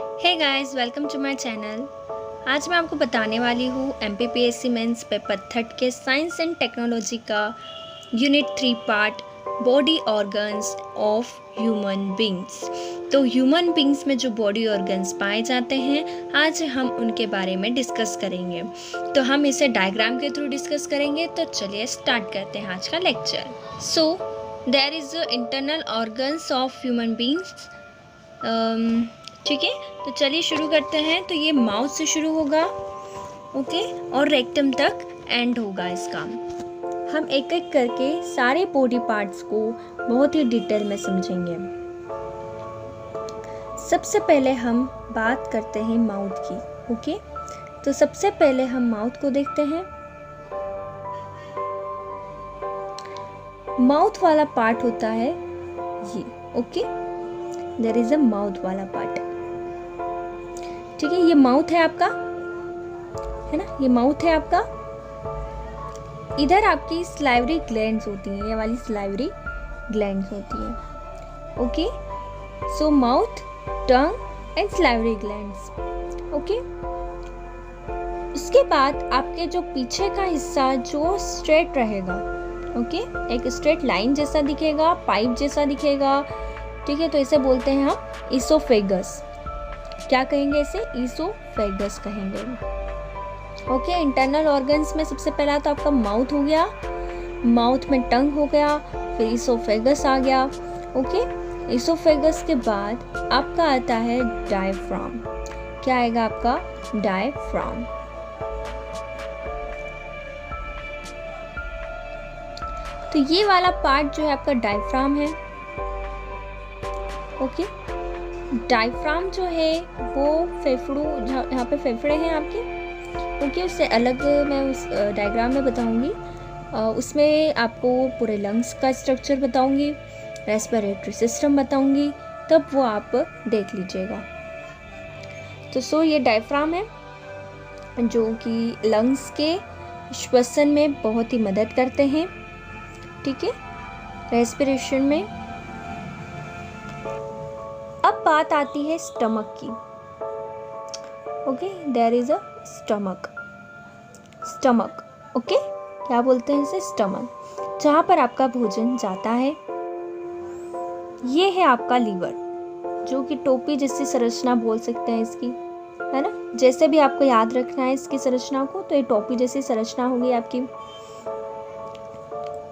Hey guys, welcome to my channel. आज मैं आपको बताने वाली हूँ एमपीपीएससी मेंस पेपर 30 के साइंस एंड टेक्नोलॉजी का unit 3 part body organs of human beings. तो ह्यूमन बींग्स में जो बॉडी ऑर्गन्स पाए जाते हैं, आज हम उनके बारे में डिस्कस करेंगे। तो हम इसे डायग्राम के थ्रू डिस्कस करेंगे। तो चलिए स्टार्ट करते हैं आज का lecture. So there is internal organs of human beings. ठीक है, तो चलिए शुरू करते हैं। तो ये माउथ से शुरू होगा, ओके, और रेक्टम तक एंड होगा इसका। हम एक एक करके सारे बॉडी पार्ट्स को बहुत ही डिटेल में समझेंगे। सबसे पहले हम बात करते हैं माउथ की, ओके। तो सबसे पहले हम माउथ को देखते हैं। माउथ वाला पार्ट होता है ये, okay. There is a mouth वाला पार्ट, ठीक है। ये माउथ है आपका, है ना, ये माउथ है आपका। इधर आपकी स्लाइवरी ग्लैंड्स होती हैं, ये वाली स्लाइवरी ग्लैंड्स होती हैं, okay. So mouth, tongue and salivary glands, okay. उसके बाद आपके जो पीछे का हिस्सा जो स्ट्रेट रहेगा, ओके, एक स्ट्रेट लाइन जैसा दिखेगा, पाइप जैसा दिखेगा, ठीक है। तो इसे बोलते हैं हम ईसोफेगस। क्या कहेंगे इसे? ईसोफेगस कहेंगे, ओके। इंटरनल ऑर्गन्स में सबसे पहला तो आपका माउथ हो गया, माउथ में टंग हो गया, फिर ईसोफेगस आ गया, ओके। ईसोफेगस के बाद आपका आता है डायफ्राम। क्या आएगा आपका? डायफ्राम। तो ये वाला पार्ट जो है आपका डायफ्राम है, ओके। डायफ्राम जो है वो फेफड़ों, यहाँ पे फेफड़े हैं आपके, ओके। उससे अलग मैं उस डायग्राम में बताऊंगी। उसमें आपको पूरे लंग्स का स्ट्रक्चर बताऊंगी, रेस्पिरेटरी सिस्टम बताऊंगी, तब वो आप देख लीजिएगा। तो ये डायफ्राम है जो कि लंग्स के श्वसन में बहुत ही मदद करते हैं, ठीक है, रेस्पिरेशन में। अब बात आती है स्टमक की, okay. There is a stomach, stomach, okay. क्या बोलते हैं इसे? स्टमक, जहाँ पर आपका भोजन जाता है। ये है आपका लीवर, जो कि टोपी जैसी संरचना बोल सकते हैं इसकी, है ना। जैसे भी आपको याद रखना है इसकी संरचना को, तो ये टोपी जैसी संरचना होगी आपकी।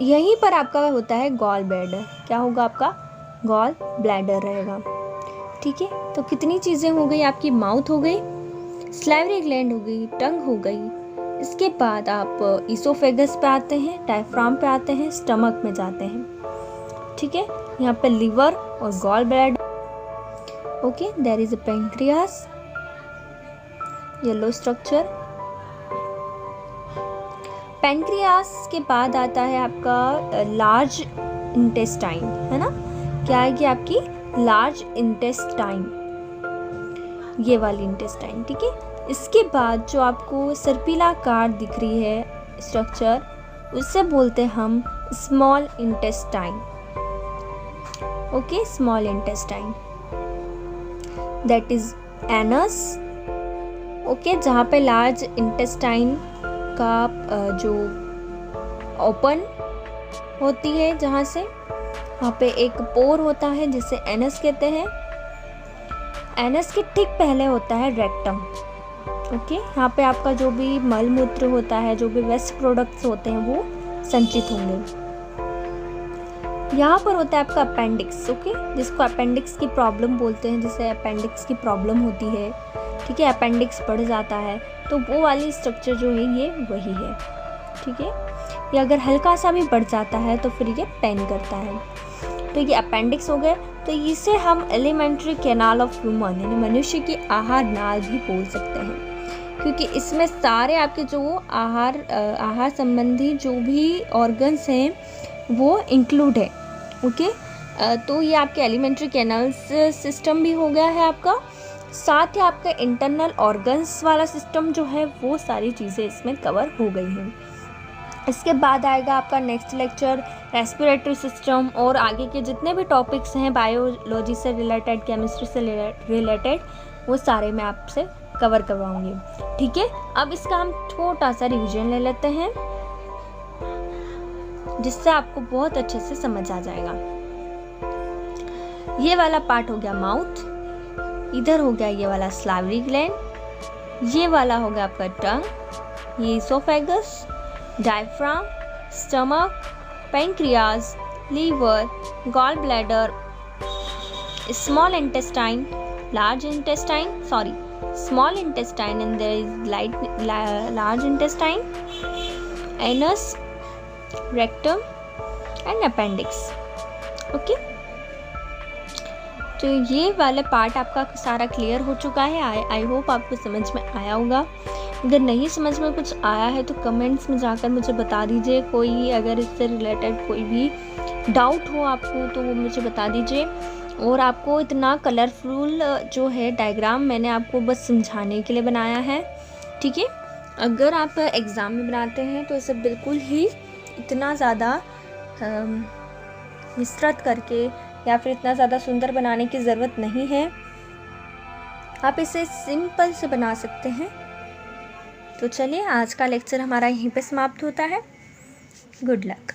यहीं पर आपका होता है गॉल ब्लैडर। क्या होगा आपका? गॉल ब्लैडर रहेगा, ठीक है। तो कितनी चीज़ें हो गई आपकी? माउथ हो गई, स्लाइवरी ग्लैंड हो गई, टंग हो गई। इसके बाद आप ईसोफेगस पे आते हैं, डायफ्राम पे आते हैं, स्टमक में जाते हैं, ठीक है। यहाँ पे लिवर और gall bladder, okay. There is a pancreas, yellow structure. Pancreas के बाद आता है आपका लार्ज इंटेस्टाइन, है ना। क्या आएगी आपकी? लार्ज इंटेस्टाइन, ये वाली इंटेस्टाइन, ठीक है। इसके बाद जो आपको सर्पिलाकार दिख रही है स्ट्रक्चर, उसे बोलते हैं हम small intestine, okay. Small intestine, that is anus, okay. जहाँ पे लार्ज इंटेस्टाइन का जो ओपन होती है, जहाँ से वहाँ पे एक पोर होता है जिसे एनस कहते हैं। एनस के ठीक पहले होता है रेक्टम, ओके। यहाँ पे आपका जो भी मल मूत्र होता है, जो भी वेस्ट प्रोडक्ट्स होते हैं, वो संचित होंगे। यहाँ पर होता है आपका अपेंडिक्स, ओके, जिसको अपेंडिक्स की प्रॉब्लम बोलते हैं, जिसे अपेंडिक्स की प्रॉब्लम होती है, ठीक है। अपेंडिक्स बढ़ जाता है, तो वो वाली स्ट्रक्चर जो है ये वही है, ठीक है। ये अगर हल्का सा भी बढ़ जाता है तो फिर ये पेन करता है। तो ये अपेंडिक्स हो गया। तो इसे हम एलिमेंट्री कैनाल ऑफ ह्यूमन, यानी मनुष्य की आहार नाल भी बोल सकते हैं, क्योंकि इसमें सारे आपके जो आहार संबंधी जो भी ऑर्गन्स हैं वो इंक्लूड है, ओके। तो ये आपके एलिमेंट्री कैनाल्स सिस्टम भी हो गया है आपका। साथ ही आपका इंटरनल ऑर्गन्स वाला सिस्टम जो है, वो सारी चीज़ें इसमें कवर हो गई हैं। इसके बाद आएगा आपका नेक्स्ट लेक्चर रेस्पिरेटरी सिस्टम, और आगे के जितने भी टॉपिक्स हैं बायोलॉजी से रिलेटेड, केमिस्ट्री से रिलेटेड, वो सारे मैं आपसे कवर करवाऊंगी। ठीक है, अब इसका हम छोटा सा रिवीजन ले लेते हैं जिससे आपको बहुत अच्छे से समझ आ जाएगा। ये वाला पार्ट हो गया माउथ, इधर हो गया ये वाला सलाइवरी ग्लैंड, ये वाला हो गया आपका टंग, ये oesophagus, diaphragm, stomach, pancreas, liver, gall bladder, small intestine, large intestine, small intestine, and there is large intestine, anus, rectum and appendix. Okay, तो ये वाला पार्ट आपका सारा क्लियर हो चुका है। आई होप आपको समझ में आया होगा। अगर नहीं समझ में कुछ आया है तो कमेंट्स में जाकर मुझे बता दीजिए। कोई अगर इससे रिलेटेड कोई भी डाउट हो आपको तो वो मुझे बता दीजिए। और आपको इतना कलरफुल जो है डायग्राम मैंने आपको बस समझाने के लिए बनाया है। ठीक है, अगर आप एग्ज़ाम में बनाते हैं तो इसे बिल्कुल ही इतना ज़्यादा विस्तृत करके या फिर इतना ज़्यादा सुंदर बनाने की ज़रूरत नहीं है। आप इसे सिंपल से बना सकते हैं। तो चलिए, आज का लेक्चर हमारा यहीं पे समाप्त होता है। Good luck.